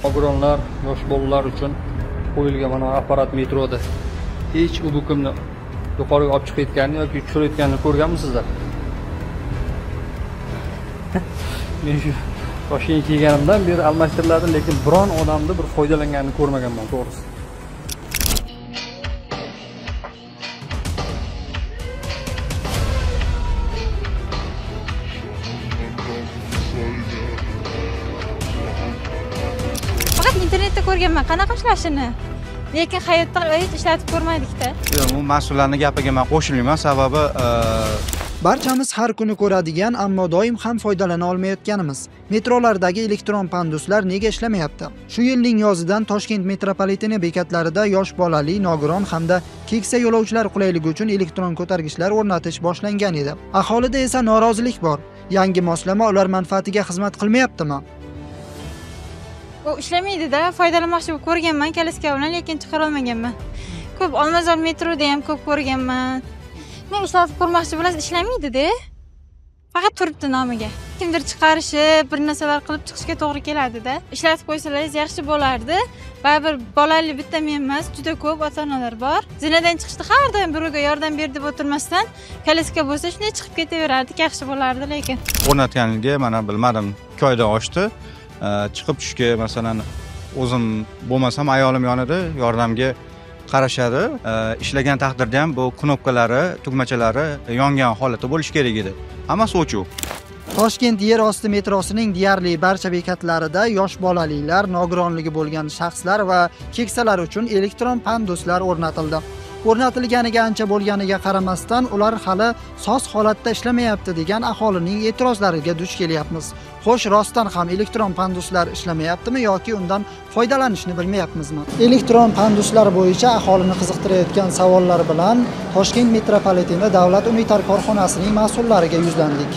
Nogironlar, yosh bolalar uchun qo'yilgan mana apparat metroda hech u bukumni yuqoriga olib chiqayotganini yoki tushirayotganini ko'rganmisizlar? Men shu Toshkentga kelganimdan beri almashtiriladi, lekin biron odamni bir foydalanganini ko'rmaganman, to'g'risi. Faqat internetda ko'rganman qanaqa ishlashini. Lekin hayotda hech ishlatib ko'rmadik-da. Yo'q, bu mas'ullarning gapiga men qo'shilmayman, sababi barchamiz har kuni ko'radigan, ammo doim ham foydalana olmayotganimiz metrolardagi elektron panduslar nega ishlamayapti? Shu yilning yozidan Toshkent metropoliteni bekatlarida yosh bolali, nogiron hamda keksa yo'lovchilar qulayligi uchun elektron ko'targichlar o'rnatish boshlangan edi. Aholida esa norozilik bor. Yangi moslama ular manfaatiga xizmat qilmayaptimi? U ishlamaydi-da, foydalanmoqchi bo'lib ko'rganman kalaska bilan, lekin chiqara olmaganman. Ko'p Olmazor metroda ham ko'p ko'rganman. Men ishlatib ko'rmoqchi bo'lasiz, ishlamaydi-da. Faqat turibdi nomiga. Kimdir chiqarishi, bir narsalar qilib chiqishga to'g'ri keladi-da. Ishlatib qo'ysalaringiz yaxshi bo'lardi. Baribir bolali bitta men emas, juda ko'p ota-onalar bor. Zinadan chiqishda har doim birovga yordam ber deb o'tirmasdan, kalaska bo'lsa shunday chiqib ketaverardik, yaxshi bo'lardi lekin. o'rnatganligiga mana bilmadim, 2 oyda oshdi. Chiqib tushga masalan o'zim bo'lmasam ayolim yonida yordamga qarashadi. Ishlagan taqdirda ham bu knopkalari, tugmachalari yongan holatda bo'lishi kerak edi. Hammasi o'chiq. Toshkent yer osti metrosining deyarli barcha bekatlarida yosh bolalilar, nogironligi bo'lgan shaxslar va keksalar uchun elektron panduslar o'rnatildi. O'rnatilganiga ancha bo'lganiga qaramasdan, ular hali soz holatda ishlamayapti degan aholining e'tirozlariga duch kelyapmiz. Xo'sh, rostdan ham elektron panduslar ishlamayaptimi yoki undan foydalanishni bilmayapmizmi? Elektron panduslar bo'yicha aholini qiziqtirayotgan savollar bilan Toshkent metropoliteni davlat unitar korxonasining mas'ullariga yuzlandik.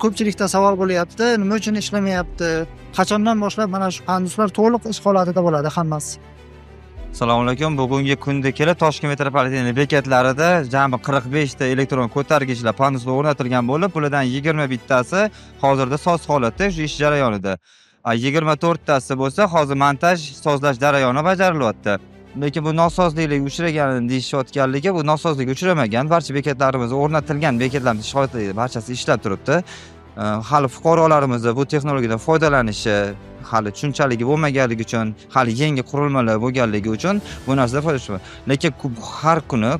Ko'pchilikda savol bo'lyapti, nima uchun ishlamayapti? Qachondan boshlab mana shu panduslar to'liq ish holatida bo'ladi hammasi? Assalomu alaykum. Bugungi kunda kelib Toshkent metropoliteni bekatlarida jami 45 ta elektron ko'targichlar panduslar o'rnatilgan bo'lib, bulardan 21 tasi hozirda soz holatda shu ish jarayonida. 24 tasi bo'lsa hozir montaj, sozlash jarayoni bajarilyapti. Lekin bu nosozliklarga uchraganini deyishayotganligi, bu nosozlikka uchramagan. Barcha bekatlarimiz o'rnatilgan bekatlarimiz holatida barchasi ishlab turibdi. Hali fuqarolarimiz bu texnologiyadan foydalanishi hali tushunchaligiga bo'lmaganligi uchun, hali yangi qurilmalar bo'lganligi uchun bu narsadan foydalanish. Lekin har kuni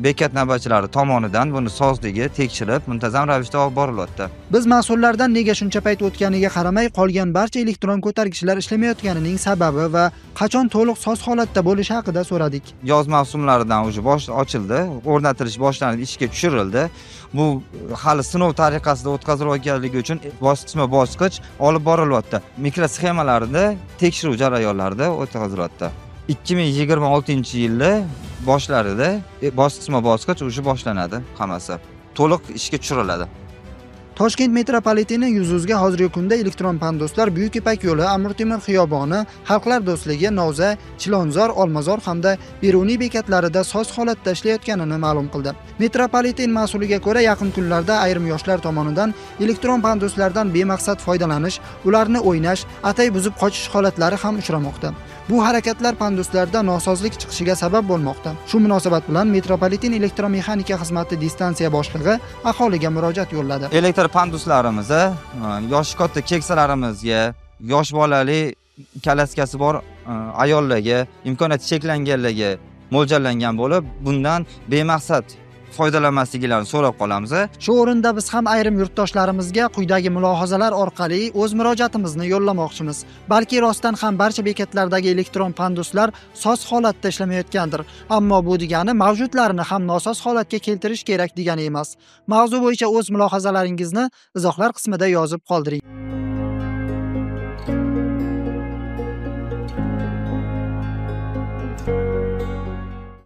bekat navbatchilari tomonidan buni sozligi tekshirib, muntazam ravishda olib borilyapti. Biz mas'ullardan nega shuncha payt o'tganiga qaramay qolgan barcha elektron ko'targichlar ishlamayotganining sababi va qachon to'liq soz holatda bo'lishi haqida so'radik. Yoz mavsumlaridan ochildi, o'rnatilish boshlanib, ishga tushirildi. Bu hali sinov tariqasida o'tkazilayotganligi uchun bosqichma-bosqich olib borilyapti. Mikrosxemalarida tekshiruv jarayonlarida o'tkazilyapti. 2026-yilda boshlarida bosqichma-bosqich o'sha boshlanadi hammasi. To'liq ishga tushiriladi. Toshkent metropoliteni yuz-yuzga hozirgi kunda elektron panduslar Buyuk Ipak yo'li, Amir Temur xiyoboni, Xalqlar do'stligi, Novza, Chilonzor, Olmazor hamda Beruniy bekatlarida soz holatda ishlayotganini ma'lum qildi. Metropoliten mas'uliga ko'ra, yaqin kunlarda ayrim yoshlar tomonidan elektron panduslardan bemaqsad foydalanish, ularni o'ynash, atay buzib qochish holatlari ham uchramoqda. Bu harakatlar panduslarda nosozlik chiqishiga sabab bo'lmoqda. Shu munosabat bilan metropoliten elektromexanika xizmati distansiya boshlig'i aholiga murojaat yo'lladi. Elektr panduslarimizni yoshi katta keksalarimizga, yosh bolali kalaskasi bor ayollarga, imkoniyati cheklanganlarga mo'ljallangan bo'lib, bundan bemaqsad foydalanmasliklarini so'rab qolamiz. Shu o'rinda biz ham ayrim yurtdoshlarimizga quyidagi mulohazalar orqali o'z murojaatimizni yo'llamoqchimiz. Balki rostdan ham barcha bekatlardagi elektron panduslar soz holatda ishlamayotgandir, ammo bu degani mavjudlarini ham nosoz holatga keltirish kerak degani emas. Mavzu bo'yicha o'z mulohazalaringizni izohlar qismida yozib qoldiring.